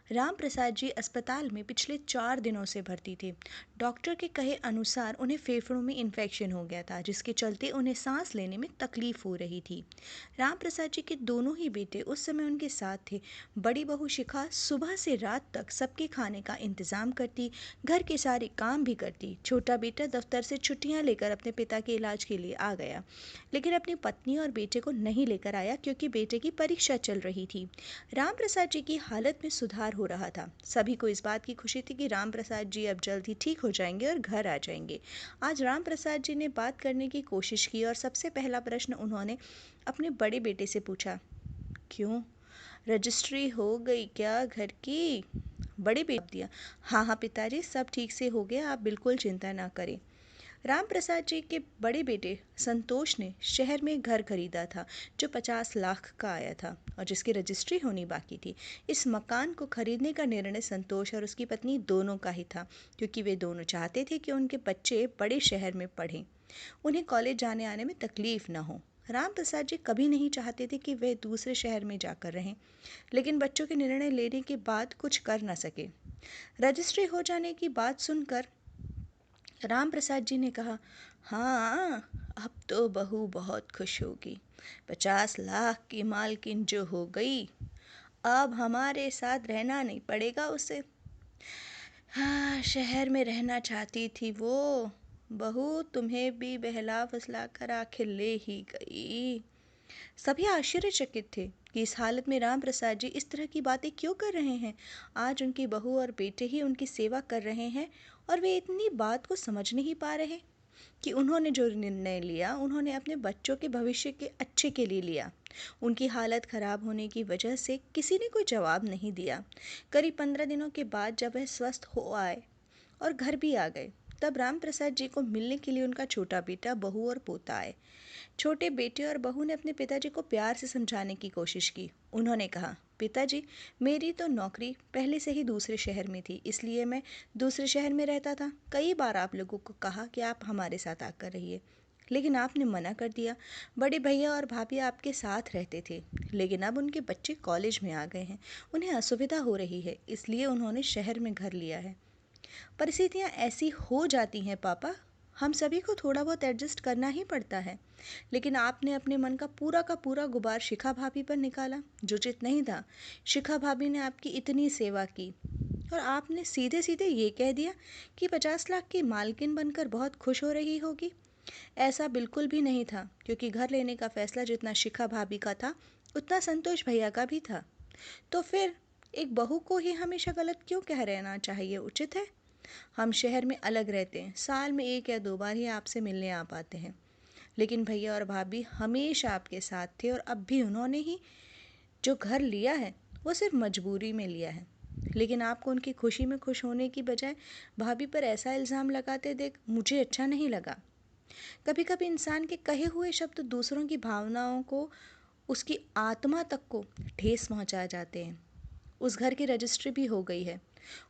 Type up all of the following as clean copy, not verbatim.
राम प्रसाद जी अस्पताल में पिछले 4 दिनों से भर्ती थे। डॉक्टर के कहे अनुसार उन्हें फेफड़ों में इन्फेक्शन हो गया था, जिसके चलते उन्हें सांस लेने में तकलीफ हो रही थी। राम प्रसाद जी के दोनों ही बेटे उस समय उनके साथ थे। बड़ी बहू शिखा सुबह से रात तक सबके खाने का इंतजाम करती, घर के सारे काम भी करती। छोटा बेटा दफ्तर से छुट्टियां लेकर अपने पिता के इलाज के लिए आ गया, लेकिन अपनी पत्नी और बेटे को नहीं लेकर आया क्योंकि बेटे की परीक्षा चल रही थी। राम प्रसाद जी की हालत में सुधार हो रहा था। सभी को इस बात की खुशी थी कि राम प्रसाद जी अब जल्द ही ठीक हो जाएंगे और घर आ जाएंगे। आज राम प्रसाद जी ने बात करने की कोशिश की और सबसे पहला प्रश्न उन्होंने अपने बड़े बेटे से पूछा, क्यों, रजिस्ट्री हो गई क्या घर की? बड़े बेटे ने दिया, हाँ हाँ पिताजी, सब ठीक से हो गया, आप बिल्कुल चिंता ना करें। राम प्रसाद जी के बड़े बेटे संतोष ने शहर में घर खरीदा था, जो 50 लाख का आया था और जिसकी रजिस्ट्री होनी बाकी थी। इस मकान को खरीदने का निर्णय संतोष और उसकी पत्नी दोनों का ही था, क्योंकि वे दोनों चाहते थे कि उनके बच्चे बड़े शहर में पढ़ें, उन्हें कॉलेज जाने आने में तकलीफ न हो। राम प्रसाद जी कभी नहीं चाहते थे कि वे दूसरे शहर में जाकर रहें, लेकिन बच्चों के निर्णय लेने के बाद कुछ कर न सके। रजिस्ट्री हो जाने की बात सुनकर राम प्रसाद जी ने कहा, हाँ, अब तो बहू बहुत खुश होगी। 50 लाख की मालकिन जो हो गई, अब हमारे साथ रहना नहीं पड़ेगा उसे। हाँ, शहर में रहना चाहती थी वो। बहू तुम्हें भी बहला फुसला कर आखिर ले ही गई। सभी आश्चर्यचकित थे कि इस हालत में राम प्रसाद जी इस तरह की बातें क्यों कर रहे हैं। आज उनकी बहू और बेटे ही उनकी सेवा कर रहे हैं और वे इतनी बात को समझ नहीं पा रहे कि उन्होंने जो निर्णय लिया, उन्होंने अपने बच्चों के भविष्य के अच्छे के लिए लिया। उनकी हालत खराब होने की वजह से किसी ने कोई जवाब नहीं दिया। करीब 15 दिनों के बाद जब वह स्वस्थ हो आए और घर भी आ गए, तब राम प्रसाद जी को मिलने के लिए उनका छोटा बेटा, बहू और पोता आए। छोटे बेटे और बहू ने अपने पिताजी को प्यार से समझाने की कोशिश की। उन्होंने कहा, पिताजी, मेरी तो नौकरी पहले से ही दूसरे शहर में थी, इसलिए मैं दूसरे शहर में रहता था। कई बार आप लोगों को कहा कि आप हमारे साथ आकर रहिए, लेकिन आपने मना कर दिया। बड़े भैया और भाभी आपके साथ रहते थे, लेकिन अब उनके बच्चे कॉलेज में आ गए हैं, उन्हें असुविधा हो रही है, इसलिए उन्होंने शहर में घर लिया है। परिस्थितियाँ ऐसी हो जाती हैं पापा, हम सभी को थोड़ा बहुत एडजस्ट करना ही पड़ता है। लेकिन आपने अपने मन का पूरा गुबार शिखा भाभी पर निकाला, जो उचित नहीं था। शिखा भाभी ने आपकी इतनी सेवा की और आपने सीधे सीधे ये कह दिया कि 50 लाख की मालकिन बनकर बहुत खुश हो रही होगी। ऐसा बिल्कुल भी नहीं था, क्योंकि घर लेने का फैसला जितना शिखा भाभी का था, उतना संतोष भैया का भी था। तो फिर एक बहू को ही हमेशा गलत क्यों कह रहना चाहिए उचित है? हम शहर में अलग रहते हैं, साल में 1 या 2 बार ही आपसे मिलने आ पाते हैं, लेकिन भैया और भाभी हमेशा आपके साथ थे और अब भी उन्होंने ही जो घर लिया है वो सिर्फ मजबूरी में लिया है। लेकिन आपको उनकी खुशी में खुश होने की बजाय भाभी पर ऐसा इल्ज़ाम लगाते देख मुझे अच्छा नहीं लगा। कभी कभी इंसान के कहे हुए शब्द दूसरों की भावनाओं को, उसकी आत्मा तक को ठेस पहुंचा जाते हैं। उस घर की रजिस्ट्री भी हो गई है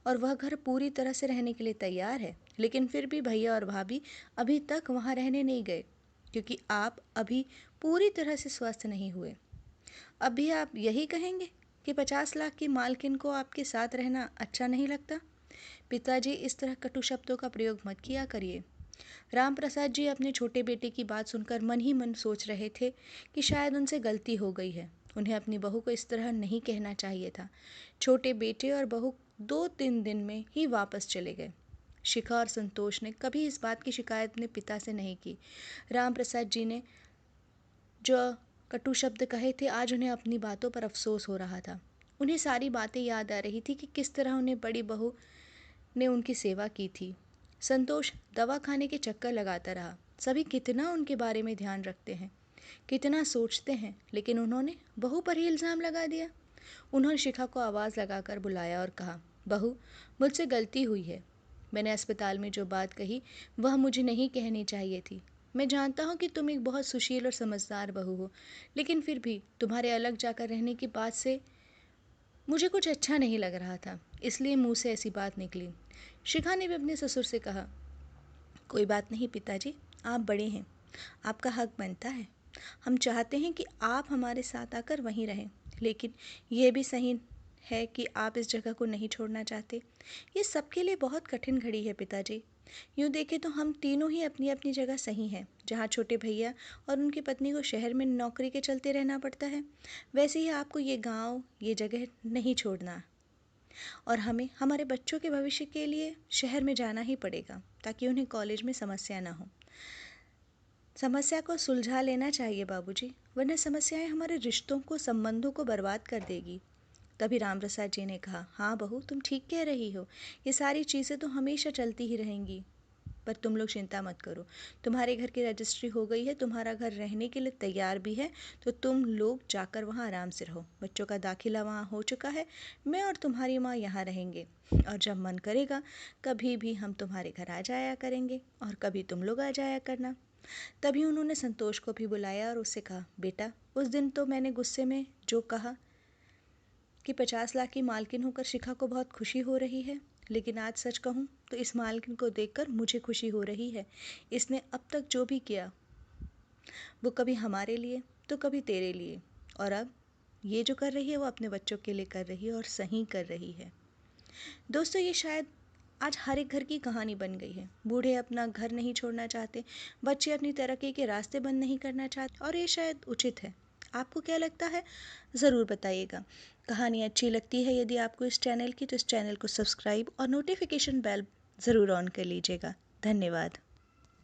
और वह घर पूरी तरह से रहने के लिए तैयार है, लेकिन फिर भी भैया और भाभी अभी तक वहाँ रहने नहीं गए, क्योंकि आप अभी पूरी तरह से स्वस्थ नहीं हुए। अभी आप यही कहेंगे कि 50 लाख की मालकिन को आपके साथ रहना अच्छा नहीं लगता? पिताजी, इस तरह कटु शब्दों का प्रयोग मत किया करिए। राम प्रसाद जी अपने छोटे बेटे की बात सुनकर मन ही मन सोच रहे थे कि शायद उनसे गलती हो गई है। उन्हें अपनी बहू को इस तरह नहीं कहना चाहिए था। छोटे बेटे और बहू 2-3 दिन में ही वापस चले गए। शिखा और संतोष ने कभी इस बात की शिकायत अपने पिता से नहीं की। राम प्रसाद जी ने जो कटु शब्द कहे थे, आज उन्हें अपनी बातों पर अफसोस हो रहा था। उन्हें सारी बातें याद आ रही थी कि किस तरह उन्हें बड़ी बहू ने उनकी सेवा की थी। संतोष दवा खाने के चक्कर लगाता रहा। सभी कितना उनके बारे में ध्यान रखते हैं, कितना सोचते हैं, लेकिन उन्होंने बहू पर ही इल्ज़ाम लगा दिया। उन्होंने शिखा को आवाज़ लगाकर बुलाया और कहा, बहू, मुझसे गलती हुई है। मैंने अस्पताल में जो बात कही वह मुझे नहीं कहनी चाहिए थी। मैं जानता हूँ कि तुम एक बहुत सुशील और समझदार बहू हो, लेकिन फिर भी तुम्हारे अलग जाकर रहने की बात से मुझे कुछ अच्छा नहीं लग रहा था, इसलिए मुंह से ऐसी बात निकली। शिखा ने भी अपने ससुर से कहा, कोई बात नहीं पिताजी, आप बड़े हैं, आपका हक बनता है। हम चाहते हैं कि आप हमारे साथ आकर वहीं रहें, लेकिन यह भी सही है कि आप इस जगह को नहीं छोड़ना चाहते? ये सबके लिए बहुत कठिन घड़ी है पिताजी। यूँ देखें तो हम तीनों ही अपनी अपनी जगह सही हैं। जहाँ छोटे भैया और उनकी पत्नी को शहर में नौकरी के चलते रहना पड़ता है, वैसे ही आपको ये गांव, ये जगह नहीं छोड़ना। और हमें हमारे बच्चों के भविष्य के लिए शहर में जाना ही पड़ेगा, ताकि उन्हें कॉलेज में समस्या ना हो। समस्या को सुलझा लेना चाहिए बाबूजी, वरना समस्याएं हमारे रिश्तों को, संबंधों को बर्बाद कर देगी। तभी रामप्रसाद जी ने कहा, हाँ बहू, तुम ठीक कह रही हो। ये सारी चीज़ें तो हमेशा चलती ही रहेंगी। पर तुम लोग चिंता मत करो, तुम्हारे घर की रजिस्ट्री हो गई है, तुम्हारा घर रहने के लिए तैयार भी है। तो तुम लोग जाकर वहाँ आराम से रहो। बच्चों का दाखिला वहाँ हो चुका है। मैं और तुम्हारी माँ यहाँ रहेंगे, और जब मन करेगा कभी भी हम तुम्हारे घर आ जाया करेंगे, और कभी तुम लोग आ जाया करना। तभी उन्होंने संतोष को भी बुलाया और उससे कहा, बेटा, उस दिन तो मैंने गुस्से में जो कहा कि 50 लाख की मालकिन होकर शिखा को बहुत खुशी हो रही है, लेकिन आज सच कहूँ तो इस मालकिन को देखकर मुझे खुशी हो रही है। इसने अब तक जो भी किया वो कभी हमारे लिए तो कभी तेरे लिए, और अब ये जो कर रही है वो अपने बच्चों के लिए कर रही है, और सही कर रही है। दोस्तों, ये शायद आज हर एक घर की कहानी बन गई है। बूढ़े अपना घर नहीं छोड़ना चाहते, बच्चे अपनी तरक्की के रास्ते बंद नहीं करना चाहते, और ये शायद उचित है। आपको क्या लगता है? ज़रूर बताइएगा। कहानी अच्छी लगती है यदि आपको इस चैनल की, तो इस चैनल को सब्सक्राइब और नोटिफिकेशन बेल ज़रूर ऑन कर लीजिएगा। धन्यवाद।